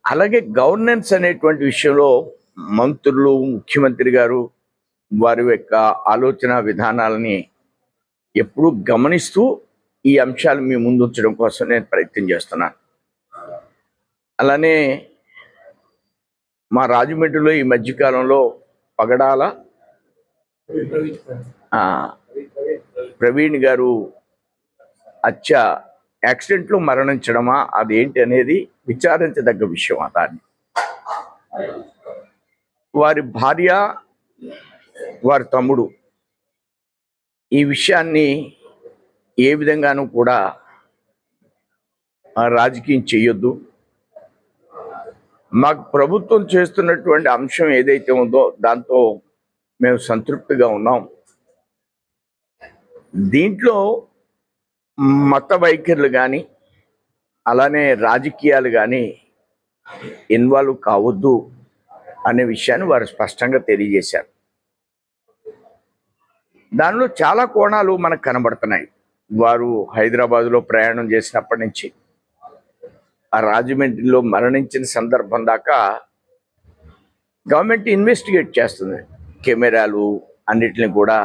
అలాగే గవర్నెన్స్ అనేటువంటి విషయంలో మంత్రులు, ముఖ్యమంత్రి గారు వారి యొక్క ఆలోచన విధానాలని ఎప్పుడూ గమనిస్తూ ఈ అంశాలు మీ ముందు ఉంచడం కోసం నేను ప్రయత్నం చేస్తున్నాను. అలానే మా రాజమండ్రిలో ఈ మధ్యకాలంలో పగడాల ప్రవీణ్ గారు యాక్సిడెంట్లో మరణించడమా అదేంటి అనేది విచారించదగ్గ విషయం. దాన్ని వారి భార్య, వారి తమ్ముడు ఈ విషయాన్ని ఏ విధంగానూ కూడా రాజకీయం చేయొద్దు. మాకు ప్రభుత్వం చేస్తున్నటువంటి అంశం ఏదైతే ఉందో దాంతో మేము సంతృప్తిగా ఉన్నాం. దీంట్లో మత వైఖరులు కానీ అలానే రాజకీయాలు కానీ ఇన్వాల్వ్ కావద్దు అనే విషయాన్ని వారు స్పష్టంగా తెలియజేశారు. దానిలో చాలా కోణాలు మనకు కనబడుతున్నాయి. వారు హైదరాబాదులో ప్రయాణం చేసినప్పటి నుంచి ఆ రాజమండ్రిలో మరణించిన సందర్భం దాకా గవర్నమెంట్ ఇన్వెస్టిగేట్ చేస్తుంది. కెమెరాలు అన్నిటిని కూడా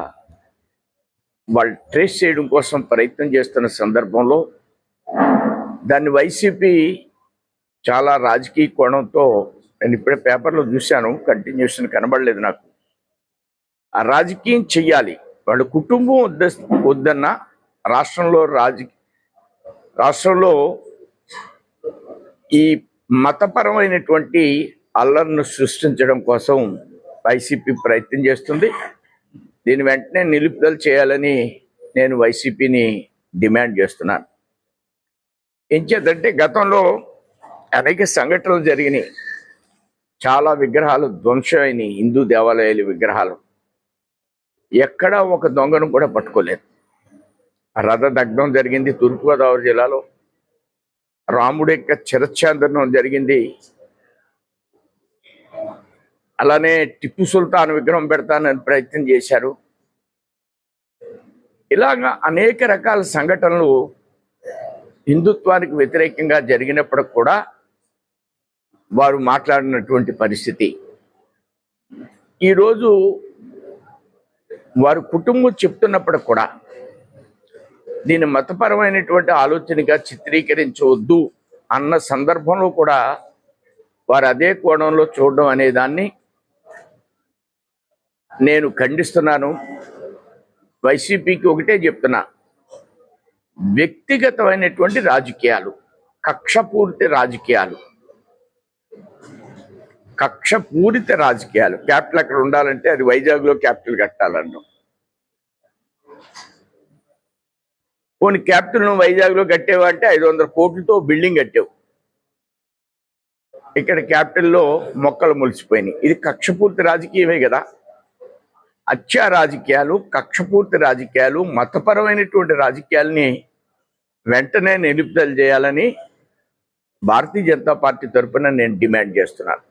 వాళ్ళు ట్రేస్ చేయడం కోసం ప్రయత్నం చేస్తున్న సందర్భంలో దాన్ని వైసీపీ చాలా రాజకీయ కోణంతో, నేను ఇప్పుడే పేపర్లో చూశాను, కంటిన్యూషన్ కనబడలేదు నాకు. ఆ రాజకీయం చెయ్యాలి, వాళ్ళ కుటుంబం వద్దన్న రాష్ట్రంలో ఈ మతపరమైనటువంటి అల్లర్ను సృష్టించడం కోసం వైసీపీ ప్రయత్నం చేస్తుంది. దీని వెంటనే నిలుపుదల చేయాలని నేను వైసీపీని డిమాండ్ చేస్తున్నాను. ఏం చేద్దంటే గతంలో అనేక సంఘటనలు జరిగినాయి. చాలా విగ్రహాలు ధ్వంసమైనవి, హిందూ దేవాలయాల విగ్రహాలు. ఎక్కడా ఒక దొంగను కూడా పట్టుకోలేదు. రథ దగ్ధం జరిగింది తూర్పుగోదావరి జిల్లాలో. రాముడి యొక్క చిరఛాందనం జరిగింది. అలానే టిప్పు సుల్తాన్ విగ్రహం పెడతానని ప్రయత్నం చేశారు. ఇలాగా అనేక రకాల సంఘటనలు హిందుత్వానికి వ్యతిరేకంగా జరిగినప్పుడు కూడా వారు మాట్లాడినటువంటి పరిస్థితి. ఈరోజు వారి కుటుంబం చెప్తున్నప్పుడు కూడా దీన్ని మతపరమైనటువంటి ఆలోచనగా చిత్రీకరించవద్దు అన్న సందర్భంలో కూడా వారు అదే కోణంలో చూడడం అనే దాన్ని నేను ఖండిస్తున్నాను. వైసీపీకి ఒకటే చెప్తున్నా, వ్యక్తిగతమైనటువంటి రాజకీయాలు, కక్షపూరిత రాజకీయాలు క్యాపిటల్ అక్కడ ఉండాలంటే అది వైజాగ్లో క్యాపిటల్ కట్టాలన్నాం. కొన్ని క్యాపిటల్ను వైజాగ్లో కట్టేవంటే 500 కోట్లతో బిల్డింగ్ కట్టావు. ఇక్కడ క్యాపిటల్లో మొక్కలు మొలిచిపోయినాయి. ఇది కక్షపూర్తి రాజకీయమే కదా. రాజకీయాలు, కక్షపూర్తి రాజకీయాలు, మతపరమైనటువంటి రాజకీయాల్ని వెంటనే నిలుపుదల చేయాలని భారతీయ జనతా పార్టీ తరఫున నేను డిమాండ్ చేస్తున్నాను.